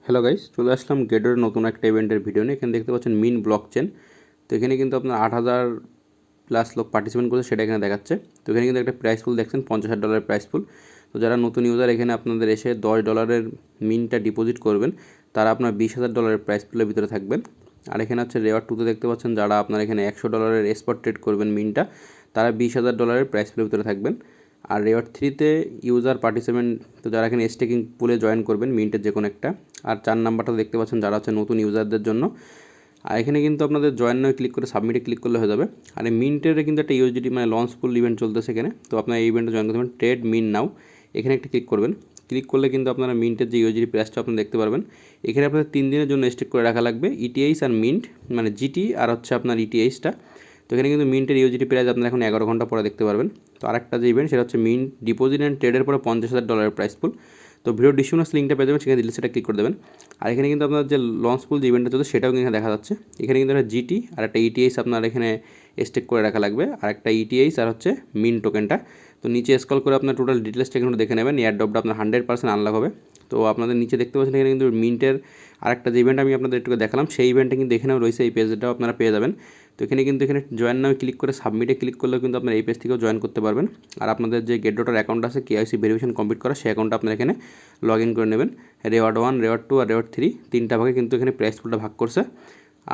Hello guys, চলে আসলাম গেডোর নতুন একটা ইভেন্টের ভিডিও নিয়ে। এখানে দেখতে পাচ্ছেন মিন ব্লক চেন। তো এখানে কিন্তু আপনার 8,000 প্লাস লোক পার্টিসিপেন্ট করছে, সেটা এখানে দেখাচ্ছে। তো এখানে কিন্তু একটা প্রাইস পুল দেখছেন, $50,000 প্রাইস পুল। তো যারা নতুন ইউজার এখানে আপনাদের এসে $10 মিনটা ডিপোজিট করবেন, তারা আপনার $20,000 প্রাইস পুলের ভিতরে থাকবেন। আর এখানে হচ্ছে রেওয়ার্ড 2তে দেখতে পাচ্ছেন, যারা আপনার এখানে $100 স্পট ট্রেড করবেন মিনটা, তারা $20,000 প্রাইস পুলের ভিতরে থাকবেন। আর রেওয়ার্ড 3তে ইউজার পার্টিসিপেন্ট, তো যারা এখানে স্টেকিং পুলে জয়েন করবেন মিন্টের যে কোনো একটা। আর 4 নাম্বারটা দেখতে পাচ্ছেন, যারা হচ্ছে নতুন ইউজারদের জন্য। আর এখানে কিন্তু আপনাদের জয়েন নাও ক্লিক করে সাবমিটে ক্লিক করলে হয়ে যাবে। আর এই মিন্টের কিন্তু একটা ইউএসডিটি মানে লঞ্চ পুল ইভেন্ট চলতেছে এখানে। তো আপনার এই ইভেন্টে জয়েন করতে পারবেন, ট্রেড মিন নাও, এখানে একটা ক্লিক করবেন। ক্লিক করলে কিন্তু আপনারা মিন্টের যে ইউএসডি প্রাইসটা আপনি দেখতে পারবেন। এখানে আপনাদের 3 দিনের জন্য স্টেক করে রাখা লাগবে ইটিএইচ আর মিন্ট, মানে জিটি আর হচ্ছে আপনার ইটিএইচটা। তো এখানে কিন্তু মিন্টের ইউএসডি প্রাইস আপনারা এখন 11 ঘন্টা পরে দেখতে পারবেন। তো আরেকটা যে ইভেন্ট, সেটা হচ্ছে মিন্ট ডিপোজিট অ্যান্ড ট্রেডের পরে $50,000 প্রাইস পুল। তো ভিডিও ডিসক্রিপশনে লিঙ্কটা পেয়ে যাবেন, সেখানে দিলে সেটা ক্লিক করে দেবেন। আর এখানে কিন্তু আপনার যে লঞ্চ পুল যে ইভেন্টটা চলছে, সেটাও এখানে দেখা যাচ্ছে। এখানে কিন্তু একটা জিটি আর একটা ইটিএইচ আপনার এখানে স্টেক করে রাখা লাগবে, আর একটা ইটিএইচ আর হচ্ছে মিন টোকেনটা। তো নিচে স্ক্রল করে আপনার টোটাল ডিটেলসটা এখানে দেখে নেবেন। এয়ারড্রপটা আপনার 100% আনলক হবে। তো আপনাদের নিচে দেখতে পাচ্ছেন এখানে কিন্তু মিন্টের আরেকটা যে ইভেন্ট আমি আপনাদের একটু দেখালাম, সেই ইভেন্টটা কিন্তু এখানেও রয়েছে, এই পেজটাও আপনারা পেয়ে যাবেন। তো এখানে কিন্তু এখানে জয়েন নামে ক্লিক করে সাবমিটে ক্লিক করলেও কিন্তু আপনার এই পেজ থেকেও জয়েন করতে পারবেন। আর আপনাদের যে গেটডটার অ্যাকাউন্ট আছে, কেআইসি ভেরিফিকেশন কমপ্লিট করা, সেই অ্যাকাউন্টটা আপনারা এখানে লগ ইন করে নেবেন। রেওয়ার্ড 1, রেওয়ার্ড 2 আর রেওয়ার্ড 3 তিনটা ভাগে কিন্তু এখানে প্রাইস পুলটা ভাগ করছে।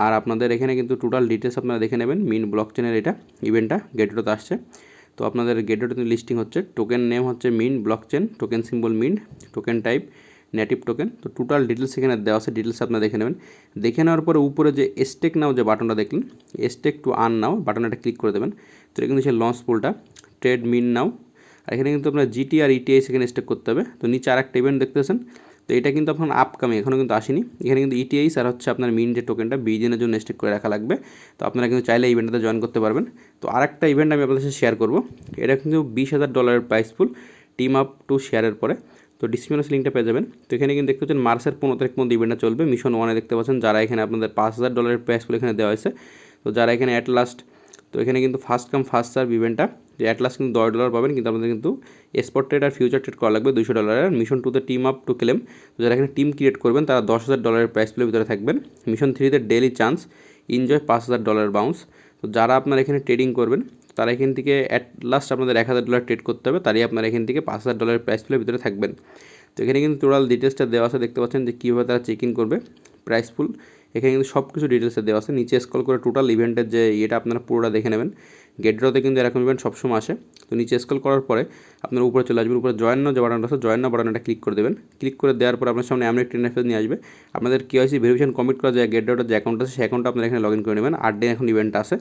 আর আপনাদের এখানে কিন্তু টোটাল ডিটেলস আপনারা দেখে নেবেন। মিন ব্লক চেনের এটা ইভেন্টটা গেটডোতে আসছে। তো আপনাদের গেটডোতে লিস্টিং হচ্ছে, টোকেন নেম হচ্ছে মিন ব্লক চেন, টোকেন সিম্বল মিন, টোকেন টাইপ নেটিভ টোকেন। তো টোটাল ডিটেলস এখানে দেওয়া আছে, ডিটেলস আপনারা দেখে নেবেন। দেখে নেওয়ার পরে উপরে যে স্টেক নাও যে বাটনটা দেখলেন, স্টেক টু আর্ন নাও বাটনটা ক্লিক করে দেবেন। তো এটা কিন্তু সেই লঞ্চ পুলটা, ট্রেড মিন নাও। আর এখানে কিন্তু আপনার জিটি আর ইটিআইস এখানে স্টেক করতে হবে। তো নিচে আর একটা ইভেন্ট দেখতেছেন, তো এটা কিন্তু আপনার আপকামিং, এখনও কিন্তু আসেনি। এখানে কিন্তু ইটিআইস আর হচ্ছে আপনার মিন যে টোকেনটা 20 দিনের জন্য স্টেক করে রাখা লাগবে। তো আপনারা কিন্তু চাইলে ইভেন্টটাতে জয়েন করতে পারবেন। তো আরেকটা ইভেন্ট আমি আপনাদের সাথে শেয়ার করবো। এটা কিন্তু $20,000 প্রাইস ফুল, টিম আপ টু শেয়ারের পরে। তো ডিসক্রিপশনে লিঙ্কটা পেয়ে যাবেন। তো এখানে কিন্তু দেখতে পাচ্ছেন মার্চের 15 তারিখ পর্যন্ত ইভেন্টটা চলবে। মিশন 1-এ দেখতে পাচ্ছেন, যারা এখানে আপনাদের $5,000 প্রাইস ফুল এখানে দেওয়া হয়েছে। তো যারা এখানে অ্যাট লাস্ট, তো এখানে কিন্তু ফার্স্ট কাম ফার্স্ট সার্ভ ইভেন্টটা, যে অ্যাট লাস্ট কিন্তু $10 পাবেন, কিন্তু আপনাদের কিন্তু স্পট ট্রেড আর ফিউচার ট্রেড করা লাগবে $200। মিশন 2তে টিম আপ টু ক্লেম, তো যারা এখানে টিম ক্রিয়েট করবেন তারা $10,000 প্রাইস পুলের ভিতরে থাকবেন। মিশন 3তে ডেইলি চান্স এনজয় $5,000 বাউন্স। তো যারা আপনারা এখানে ট্রেডিং করবেন, তারা এখান থেকে অ্যাট লাস্ট আপনাদের $1,000 ট্রেড করতে হবে, তারই আপনারা এখান থেকে $5,000 প্রাইস পুলের ভিতরে থাকবেন। তো এখানে কিন্তু টোটাল ডিটেলসটা দেওয়া আছে, দেখতে পাচ্ছেন যে কীভাবে তারা চেক ইন করবে প্রাইস পুল। এখানে কিন্তু সব কিছু ডিটেলসে দেওয়া আছে। নিচে স্ক্রল করে টোটাল ইভেন্টের যে এটা আপনারা পুরোটা দেখে নেবেন। গেটড্রতে কিন্তু এরকম ইভেন্ট সবসময় আসে। তো নিচে স্ক্রল করার পরে আপনার উপরে চলে আসবেন, উপরে জয়েন নাও যে বাটনটা আছে, জয়েন নাও বাটনটা ক্লিক করে দেবেন। ক্লিক করে দেওয়ার পর আপনার সামনে এমন একটা ইন্টারফেস নিয়ে আসবে। আপনাদের কেওয়াইসি ভেরিফিকেশন কমপ্লিট করা যায় গেটড্রটের যে অ্যাকাউন্ট আছে, সেই অ্যাকাউন্টটা আপনারা এখানে লগ ইন করে নেবেন। 8 দিন এখন ইভেন্ট আছে।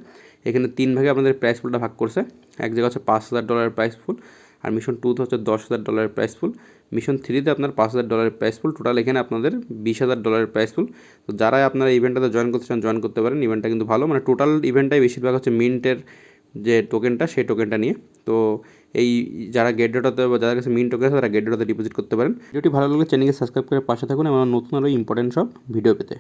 এখানে 3 ভাগে আপনাদের প্রাইস ফুলটা ভাগ করছে। এক জায়গা হচ্ছে $5,000 প্রাইস ফুল, আর মিশন 2তে হচ্ছে $10,000 প্রাইস ফুল। মিশন 3তে আপনার $5,000 প্রাইস ফুল। টোটাল এখানে আপনাদের $20,000 প্রাইস ফুল। তো যারা আপনারা ইভেন্টটাতে জয়েন করতে চান জয়েন করতে পারেন। ইভেন্টটা কিন্তু ভালো, মানে টোটাল ইভেন্টটাই বেশিরভাগ হচ্ছে মিন্টের যে টোকেনটা, সেই টোকেনটা নিয়ে। তো এই যারা গেটডটাতে বা যাদের কাছে মিন টোকেন আছে, তারা গেটডটাতে ডিপোজিট করতে পারেন। ভিডিওটি ভালো লাগলে চ্যানেলকে সাবস্ক্রাইব করে পাশে থাকুন এবং নতুন আরও ইম্পর্টেন্ট সব ভিডিও পেতে।